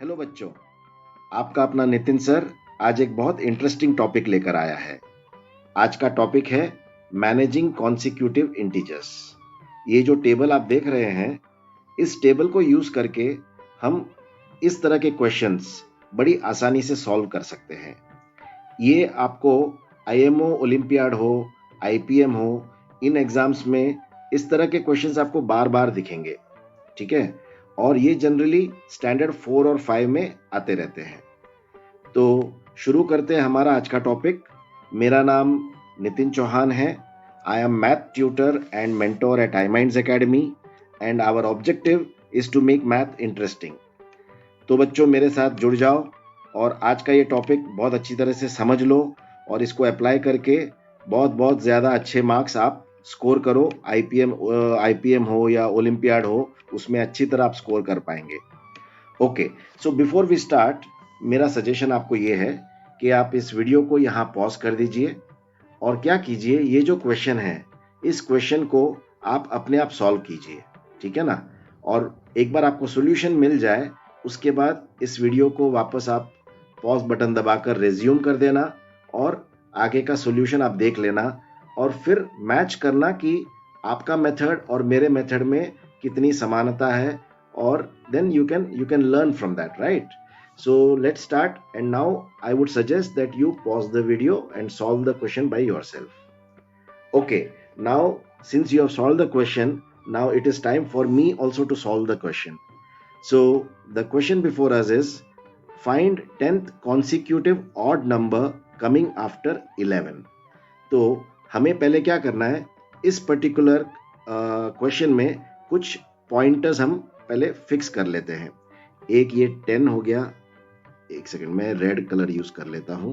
Hello बच्चों, आपका अपना नितिन सर आज एक बहुत इंटरेस्टिंग टॉपिक लेकर आया है। आज का टॉपिक है मैनेजिंग कॉन्सिक्यूटिव इंटीजर्स। ये जो टेबल आप देख रहे हैं, इस टेबल को यूज करके हम इस तरह के क्वेश्चंस बड़ी आसानी से सॉल्व कर सकते हैं। ये आपको आईएमओ ओलंपियाड हो, आईपीएम हो, इन एग्जाम्स में इस तरह के क्वेश्चंस आपको बार बार दिखेंगे। ठीक है, और ये जनरली स्टैंडर्ड 4 और 5 में आते रहते हैं। तो शुरू करते हैं हमारा आज का टॉपिक। मेरा नाम नितिन चौहान है। I am math tutor and mentor at iMinds Academy and our objective is to make math interesting. तो बच्चों मेरे साथ जुड़ जाओ और आज का ये टॉपिक बहुत अच्छी तरह से समझ लो और इसको अप्लाई करके बहुत ज़्यादा अच्छे मार्क्स आप स्कोर करो। आईपीएम हो या ओलंपियाड हो, उसमें अच्छी तरह आप स्कोर कर पाएंगे। Okay, so before we start, मेरा सजेशन आपको ये है कि आप इस वीडियो को यहाँ पॉज कर दीजिए और क्या कीजिए, ये जो क्वेश्चन है इस क्वेश्चन को आप अपने आप सॉल्व कीजिए। ठीक है ना? और एक बार आपको सॉल्यूशन मिल जाए, उसके बाद इस वीडियो को वापस आप पॉज बटन दबाकर रिज्यूम कर देना और आगे का सॉल्यूशन आप देख लेना और फिर मैच करना कि आपका मेथड और मेरे मेथड में कितनी समानता है, और then you can learn from that, right? So let's start, and now I would suggest that you pause the video and solve the question by yourself. Okay, now since you have solved the question, now it is time for me also to solve the question. So the question before us is find 10th consecutive odd number coming after 11. तो हमें पहले क्या करना है, इस particular question में कुछ pointers हम पहले फिक्स कर लेते हैं। एक ये 10 हो गया, एक सेकंड में रेड कलर यूज कर लेता हूं।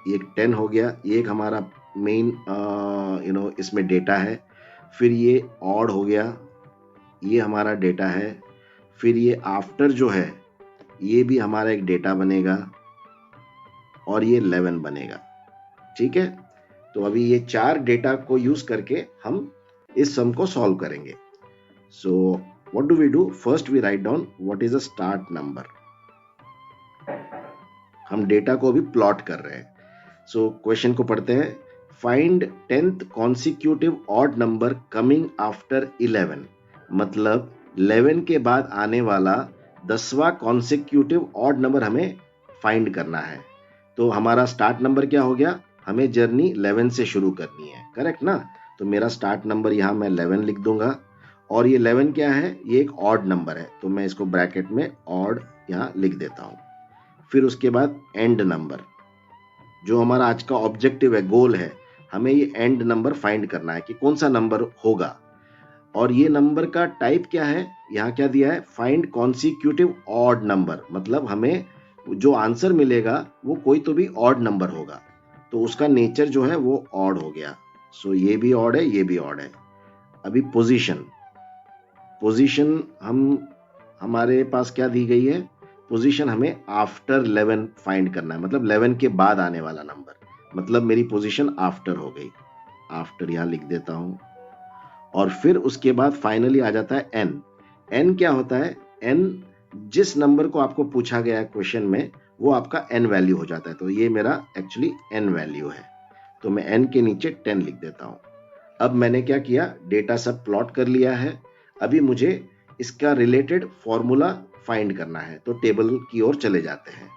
ये 10 हो गया, ये एक हमारा मेन इसमें डेटा है। फिर ये ऑड हो गया, ये हमारा डेटा है। फिर ये आफ्टर जो है, ये भी हमारा एक डेटा बनेगा और ये 11 बनेगा। ठीक है, तो अभी ये 4 डेटा को यूज करके हम इस सम को सॉल्व करेंगे। सो what do we do? First we write down what is a start number. हम डेटा को अभी प्लॉट कर रहे हैं। सो क्वेश्चन को पढ़ते हैं। Find 10th consecutive odd number coming after 11। मतलब 11 के बाद आने वाला 10वां consecutive odd number हमें फाइंड करना है। तो हमारा स्टार्ट नंबर क्या हो गया, हमें जर्नी 11 से शुरू करनी है, करेक्ट ना? तो मेरा स्टार्ट नंबर यहाँ मैं 11 लिख दूंगा और ये 11 क्या है, ये एक ऑड नंबर है, तो मैं इसको ब्रैकेट में ऑड यहाँ लिख देता हूँ। फिर उसके बाद एंड नंबर, जो हमारा आज का ऑब्जेक्टिव है, गोल है, हमें ये एंड नंबर फाइंड करना है कि कौन सा नंबर होगा। और ये नंबर का टाइप क्या है, यहाँ क्या दिया है, फाइंड कॉन्सिक्यूटिव ऑड नंबर, मतलब हमें जो आंसर मिलेगा वो कोई तो भी ऑड नंबर होगा, तो उसका नेचर जो है वो ऑड हो गया। सो ये भी ऑड है, ये भी ऑड है। अभी पोजीशन हमारे पास क्या दी गई है, पोजीशन हमें आफ्टर 11 फाइंड करना है, मतलब 11 के बाद आने वाला नंबर, मतलब मेरी पोजीशन आफ्टर हो गई। आफ्टर यहां लिख देता हूं। और फिर उसके बाद फाइनली आ जाता है एन। एन क्या होता है, एन जिस नंबर को आपको पूछा गया है क्वेश्चन में, वो आपका एन वैल्यू हो जाता है। तो ये मेरा एक्चुअली एन वैल्यू है, तो मैं एन के नीचे 10 लिख देता हूं। अब मैंने क्या किया, डेटा सब प्लॉट कर लिया है। अभी मुझे इसका रिलेटेड फॉर्मूला फाइंड करना है, तो टेबल की ओर चले जाते हैं।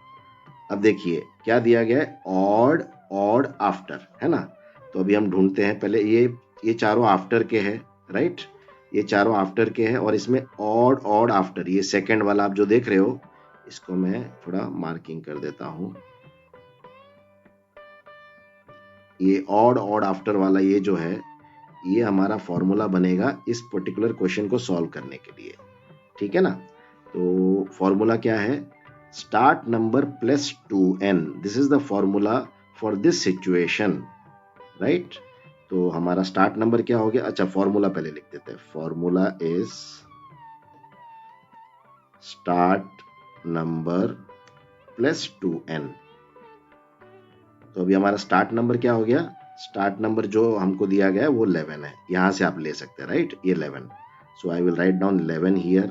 अब देखिए क्या दिया गया है, ऑड ऑड आफ्टर, है ना? तो अभी हम ढूंढते हैं। पहले ये चारों आफ्टर के हैं, राइट? ये चारों आफ्टर के हैं और इसमें ऑड ऑड आफ्टर, ये सेकंड वाला आप जो देख रहे हो, इसको मैं थोड़ा मार्किंग कर देता हूं। ये ऑड ऑड आफ्टर वाला ये जो है, ये हमारा फॉर्मूला बनेगा इस पर्टिकुलर क्वेश्चन को सॉल्व करने के लिए। ठीक है ना? तो फॉर्मूला क्या है, start number plus 2n, this is the formula for this situation, right? तो हमारा स्टार्ट नंबर क्या हो गया, अच्छा फॉर्मूला पहले लिख देते हैं। Formula is start number plus 2n। तो अभी हमारा स्टार्ट नंबर क्या हो गया, स्टार्ट नंबर जो हमको दिया गया है वो 11 है, यहां से आप ले सकते हैं, राइट? ये 11। So I will write down 11 here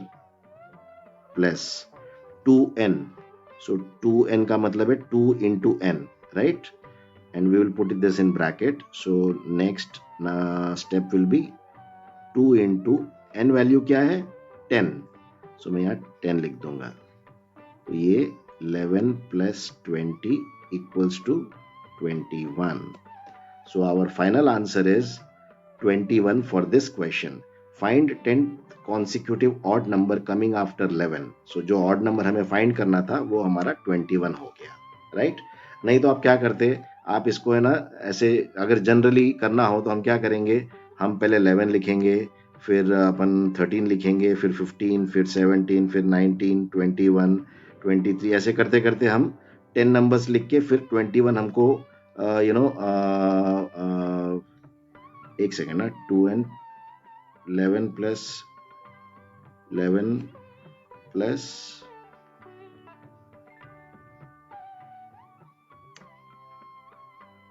plus 2n. So 2n का मतलब है 2 into n, right? And we will put this in bracket. So next step will be 2 into n value क्या है 10. So मैं यहाँ 10 लिख दूंगा. तो ये 11 plus 20 equals to 21. So our final answer is 21 for this question. Find 10th consecutive odd number coming after 11. So जो odd number हमें find करना था वो हमारा 21 हो गया, right? नहीं तो आप क्या करते, आप इसको है ना ऐसे अगर जनरली करना हो तो हम क्या करेंगे, हम पहले 11 लिखेंगे, फिर अपन 13 लिखेंगे, फिर 15, फिर 17, फिर 19, 21, 23 ऐसे करते करते हम 10 नंबर्स लिख के फिर 21 हमको एक सेकेंड ना, 2n 11 प्लस 11 प्लस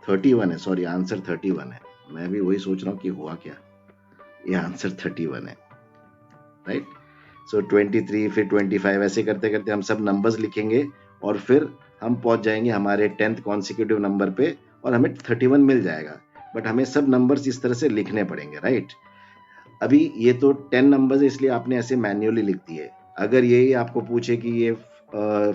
31 है, सॉरी आंसर 31 है. मैं भी वही सोच रहा हूँ कि हुआ क्या, ये आंसर 31 है, राइट? सो 23 फिर 25 ऐसे करते करते हम सब नंबर्स लिखेंगे और फिर हम पहुंच जाएंगे हमारे 10th कॉन्सिक्यूटिव नंबर पे और हमें 31 मिल जाएगा. बट हमें सब नंबर्स इस तरह से लिखने पड़ेंगे, राइट? अभी ये तो 10 नंबर्स इसलिए आपने ऐसे मैन्युअली लिख दिए. अगर यही आपको पूछे कि ये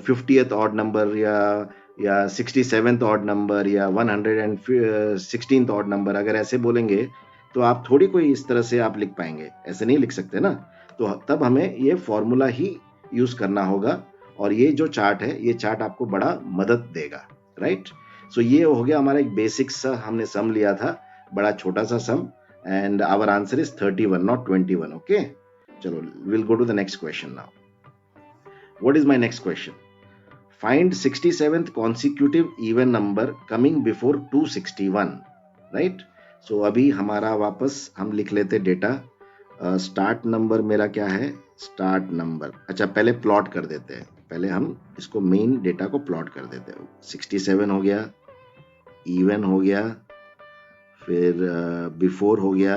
50th ऑड नंबर या 67th ऑड नंबर या 116th ऑड नंबर, अगर ऐसे बोलेंगे तो आप थोड़ी कोई इस तरह से आप लिख पाएंगे, ऐसे नहीं लिख सकते ना. तो तब हमें ये फॉर्मूला ही यूज करना होगा और ये जो चार्ट है ये चार्ट आपको बड़ा मदद देगा, राइट? सो ये हो गया हमारा एक बेसिक सा हमने सम लिया था, बड़ा छोटा सा सम, and our answer is 31 not 21. Okay, chalo, we'll go to the next question now. What is my next question? Find 67th consecutive even number coming before 261, right? So अभी हमारा वापस हम लिख लेते डेटा. स्टार्ट नंबर मेरा क्या है, start number, अच्छा पहले प्लॉट कर देते हैं, पहले हम इसको मेन डेटा को प्लॉट कर देते हैं. 67 हो गया, इवन हो गया, फिर बिफोर हो गया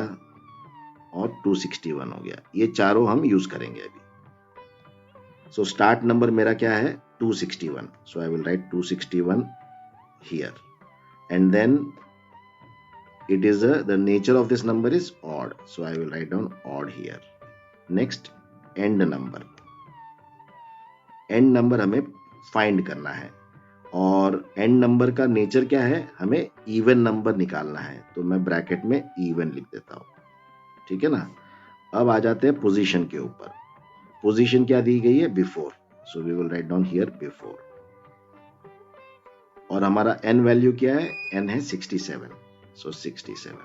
और 261 हो गया. ये चारों हम यूज करेंगे अभी. सो स्टार्ट नंबर मेरा क्या है 261. So I will write 261 here and then it is the nature of this number is odd, so I will write down odd here. Next end number, end number हमें find करना है और and number का nature क्या है, हमें even number निकालना है. तो मैं ब्रैकेट में इवन लिख देता हूं, ठीक है ना. अब आ जाते हैं पोजीशन के ऊपर. पोजीशन क्या दी गई है, before. So we will write down here before. और हमारा एन वैल्यू क्या है, एन है 67. सो 67.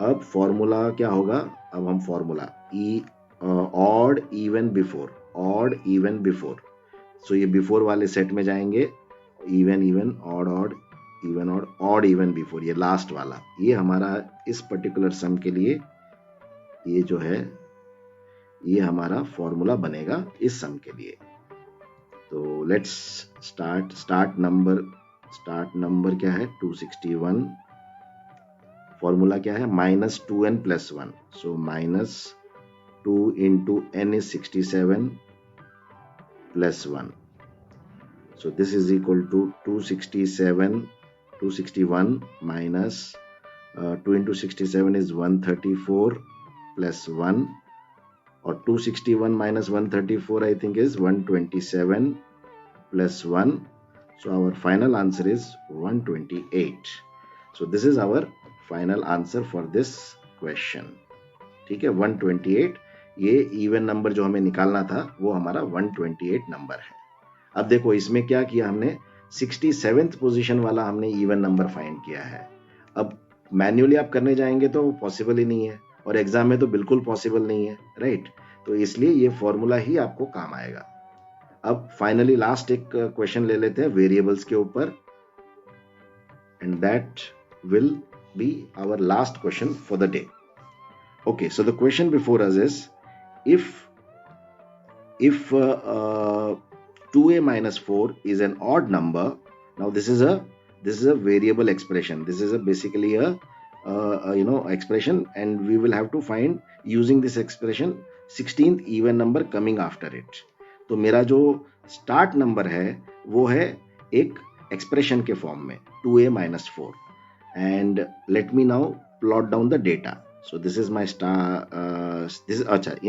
अब फॉर्मूला क्या होगा, अब हम formula odd even before, odd even before. So ये बिफोर वाले सेट में जाएंगे, even even odd odd even odd odd even before, ये लास्ट वाला, ये हमारा इस पर्टिकुलर सम के लिए ये जो है ये हमारा फॉर्मूला बनेगा इस सम के लिए. तो लेट्स स्टार्ट नंबर क्या है 261. फॉर्मूला क्या है, -2n + 1. So -2 into n is 67 + 1. So this is equal to 261 minus 2 into 67 is 134 plus 1, or 261 minus 134 I think is 127 plus 1. So our final answer is 128. So this is our final answer for this question. ठीक है, 128. ये even number जो हमें निकालना था वो हमारा 128 number है. अब देखो इसमें क्या किया हमने, 67th पोजीशन वाला हमने इवन नंबर फाइंड किया है. अब मैन्युअली आप करने जाएंगे तो पॉसिबल ही नहीं है और एग्जाम में तो बिल्कुल पॉसिबल नहीं है, राइट? तो इसलिए ये फॉर्मूला ही आपको काम आएगा. अब फाइनली लास्ट एक क्वेश्चन ले लेते हैं वेरिएबल्स के ऊपर, and that will be our last question for the day. Okay, so the question before us is, if 2a minus 4 is an odd number, now this is a variable expression, this is basically a expression, and we will have to find using this expression 16th even number coming after it. तो मेरा जो start number है वो है एक expression के form में 2a minus 4, and let me now plot down the data. So this is my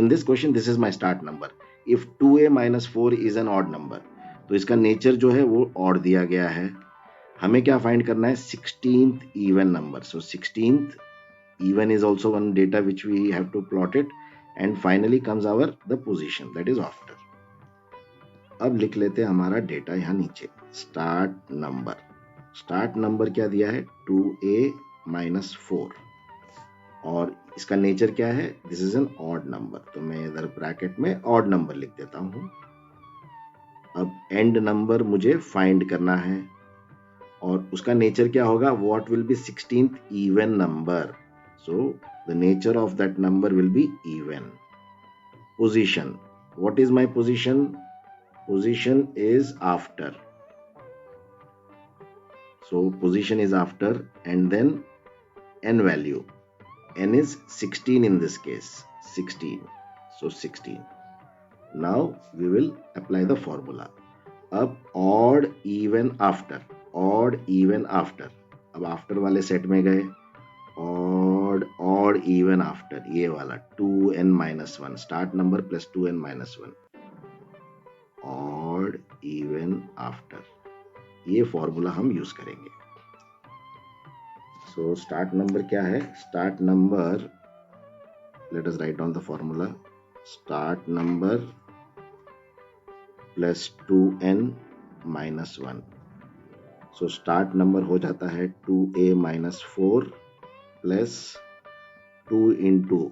in this question this is my start number. If 2a minus 4 is an odd number, तो इसका nature जो है वो odd दिया गया है. हमें क्या फाइंड करना है? 16th even number. So 16th even is also one data which we have to plot it, and finally comes our the position, that is after. अब लिख लेते हैं हमारा डेटा यहाँ नीचे. स्टार्ट नंबर क्या दिया है? 2a minus 4, और इसका नेचर क्या है? This is an odd number, तो मैं इधर ब्रैकेट में ऑड नंबर लिख देता हूं. अब एंड नंबर मुझे फाइंड करना है, और उसका नेचर क्या होगा? What will be 16th even number? So the nature of that number will be even. Position, what is my position? Position is after. So position is after, and then n value. N is 16 in this case. 16. So 16. Now we will apply the formula. अब odd even after. Odd even after. अब after वाले set में गए. Odd even after. ये वाला 2n minus 1. Start number plus 2n minus 1. Odd even after, ये formula हम use करेंगे. सो स्टार्ट नंबर क्या है? Start number, let us write down the formula. Start number plus 2n minus 1. So start number हो जाता है 2a minus 4 plus 2 into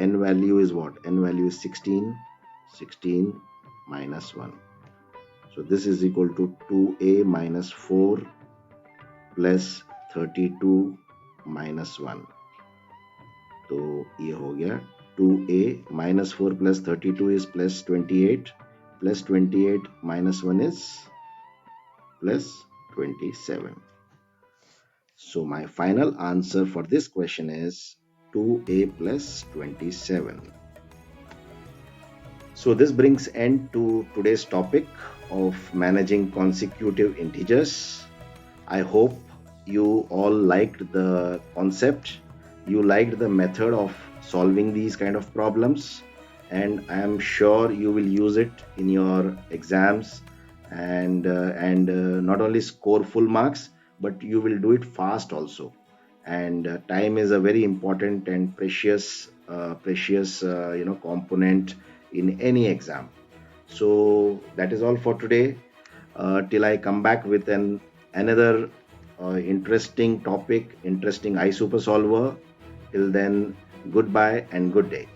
n value is what? N value is 16. 16 minus 1. So this is equal to 2a minus 4 plus 32 minus 1. तो ये हो गया 2a minus 4 plus 32 is plus 28, plus 28 minus 1 is plus 27. So my final answer for this question is 2a plus 27. So this brings end to today's topic of managing consecutive integers. I hope you all liked the concept, you liked the method of solving these kind of problems, and I am sure you will use it in your exams, and not only score full marks, but you will do it fast also. And time is a very important and precious component in any exam. So that is all for today. Till I come back with another interesting topic, interesting iSuper solver. Till then, goodbye and good day.